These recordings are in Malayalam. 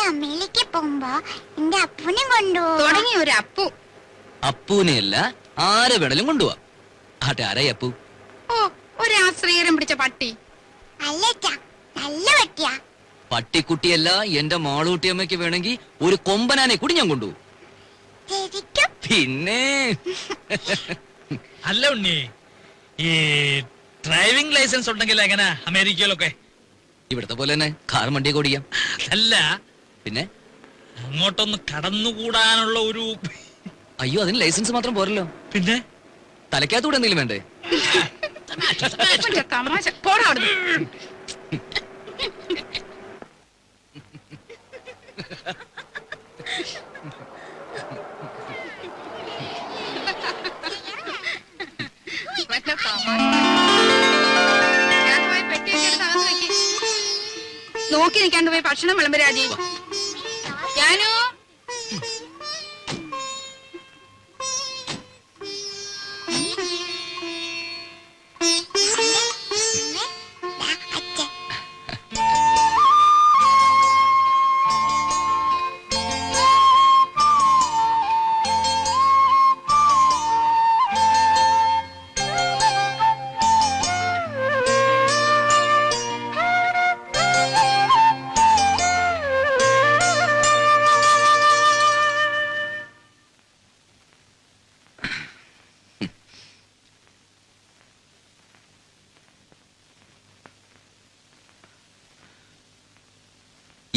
അമ്മയിലേക്ക് പോകുമ്പോ എന്റെ അപ്പൂനെ കൊണ്ടുപോകും. തുടങ്ങി ഒരു അപ്പു. അപ്പൂനെയല്ല ആരെ വേണേലും കൊണ്ടുപോവാ. ആട്ടെ ആരായി അപ്പു? ഓ, ഒരു ആശ്രയരം പിടിച്ച പട്ടി. അല്ല നല്ല പട്ടിയാ. പട്ടിക്കുട്ടിയല്ല, എന്റെ മാളൂട്ടിയമ്മയ്ക്ക് വേണമെങ്കിൽ ഒരു കൊമ്പനാനെ കൂടി ഞാൻ കൊണ്ടുപോകും. പിന്നെ അല്ല ഉണ്ണി, ഈ ഡ്രൈവിംഗ് ലൈസൻസ് ഉണ്ടെങ്കിൽ എങ്ങനെ അമേരിക്കയിലൊക്കെ? ഇവിടത്തെ പോലെ തന്നെ കാർ വണ്ടിയൊക്കെ ഓടിക്കാം. അതല്ല, പിന്നെ അങ്ങോട്ടൊന്ന് കടന്നുകൂടാനുള്ള ഒരു... അയ്യോ, അതിന് ലൈസൻസ് മാത്രം പോരല്ലോ. പിന്നെ തലയ്ക്കകത്തൂടെ എന്തെങ്കിലും വേണ്ടേ? തമാശ. പോടാ അവിടുന്ന്. നോക്കി നിൽക്കാണ്ട് പോയി ഭക്ഷണം വിളമ്പരാജി. ഞാനോ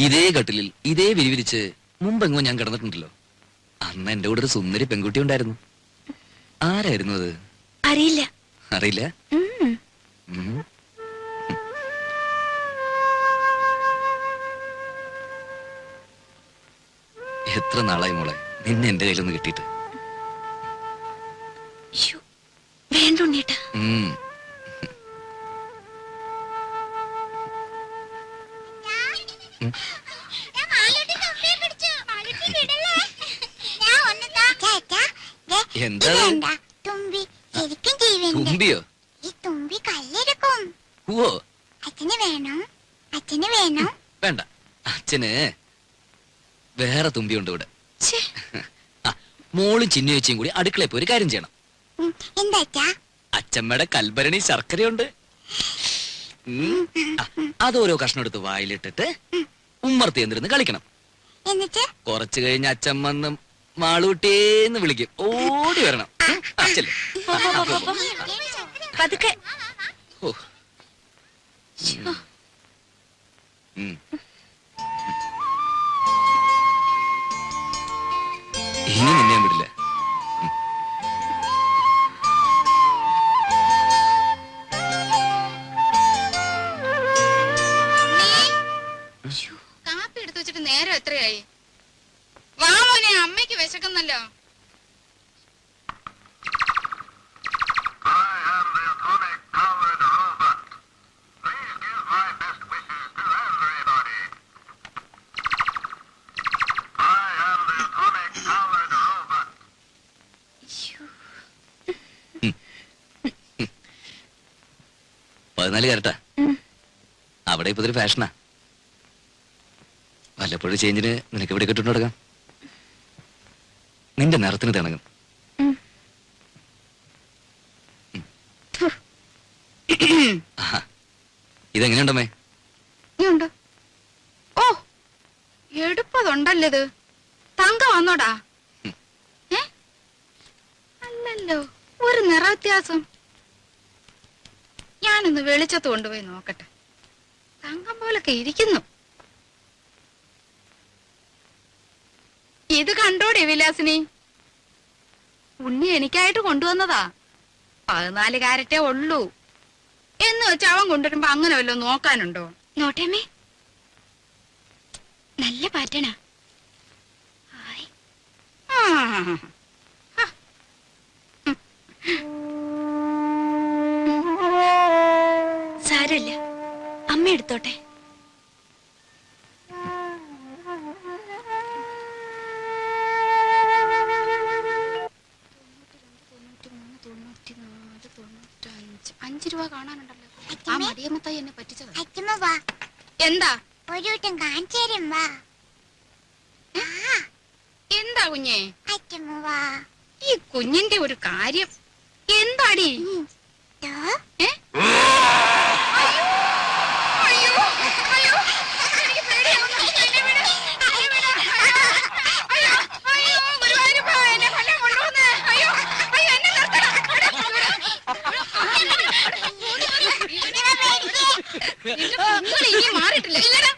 ഇതേ കട്ടിലിൽ ഇതേ വിരിവിരിച്ച് മുമ്പെങ്ങോ ഞാൻ കിടന്നിട്ടുണ്ടല്ലോ. അന്ന് എന്റെ കൂടെ ഒരു സുന്ദരി പെൺകുട്ടി ഉണ്ടായിരുന്നു. ആരായിരുന്നു അത്? അറിയില്ല. അറിയില്ല? എത്ര നാളായി മോളെ നിന്നെ എന്റെ കയ്യിലൊന്ന് കിട്ടിയിട്ട്. വേണ്ടുണ്ണേട്ടാ. എന്താ തുമ്പിയോ? ഈ തുമ്പി കല്ലെടുക്കും. ഓ, അച്ഛന് വേണം. അച്ഛന് വേണം. വേണ്ട, അച്ഛന് വേറെ തുമ്പിയുണ്ട് ഇവിടെ. മോളും ചിന്നു ചേച്ചിയും കൂടി അടുക്കളയിൽ പോയി ഒരു കാര്യം ചെയ്യണം. എന്താ? അച്ഛമ്മയുടെ കൽഭരണി ശർക്കരയുണ്ട്. അതോരോ കഷ്ണം എടുത്ത് വായിലിട്ടിട്ട് ഉമ്മർത്തി എന്തിരുന്ന് കളിക്കണം. എന്നിട്ട് കുറച്ചു കഴിഞ്ഞ് അച്ഛമ്മ മാളൂട്ടേന്ന് വിളിക്കും. ഓടി വരണം. അച്ഛല്ലേ പതുക്കെ. ഓ, ഇനി നിന്നെ വിടില്ല. കാപ്പി എടുത്തു വെച്ചിട്ട് നേരം എത്രയായി? വാ മോനെ, അമ്മയ്ക്ക് വിശക്കുന്നല്ലോ. പതിനാല് കരട്ടാ. അവിടെ ഇപ്പൊ ഇതൊരു ഫാഷനാ. വല്ലപ്പോഴും ചേഞ്ചിന് നിനക്ക് ഇവിടെ കിട്ടുന്നു കൊടുക്കാം. നിന്റെ നിറത്തിന് തിണങ്ങും. ഇതെങ്ങനെയുണ്ടമ്മേ? ഓ, എടുപ്പതുണ്ടല്ലോ ഇത്. തങ്ക വന്നോടാ? അല്ലല്ലോ, ഒരു നിറ വ്യത്യാസം. ഞാനൊന്ന് വെളിച്ചത്ത് കൊണ്ടുപോയി നോക്കട്ടെ. തങ്കം പോലൊക്കെ ഇരിക്കുന്നു. ഇത് കണ്ടോടെ വിലാസിനി? ഉണ്ണി എനിക്കായിട്ട് കൊണ്ടുവന്നതാ. 14 കാരറ്റേ ഉള്ളൂ എന്ന് വെച്ച് അവൻ കൊണ്ടുവരുമ്പോ അങ്ങനെ വല്ലോ നോക്കാനുണ്ടോ? നോട്ടേമേ, നല്ല പാറ്റണ. സാരല്ല, അമ്മ എടുത്തോട്ടെ. 5 രൂപ കാണാനുണ്ടല്ലോ. ആ അച്ഛമ്മേ. മടിയമ്മത്തായി എന്നെ പറ്റിച്ചത്. അച്ഛമ്മ വാ, എന്താ ഒരു വട്ടം കാണിച്ചു തരും വാ. എന്താ കുഞ്ഞേ? അച്ഛമ്മ വാ. ഈ കുഞ്ഞിന്റെ ഒരു കാര്യം എന്താടി? ദോ, ഏ? അയ്യോ, അയ്യോ, അയ്യോ, എനിക്ക് പേടിയാവുന്നു. എന്നെ വിട്, എന്നെ വിട്. അയ്യോ, അയ്യോ, ഗുരുവായൂരപ്പ, എന്നെ കൊല്ലാൻ കൊണ്ടുവന്ന്. അയ്യോ, അയ്യോ, എന്നെ നിർത്തണം. നിന്റെ കുഞ്ഞുങ്ങൾ ഇനി മാറിയിട്ടില്ല. ഇല്ലടാ,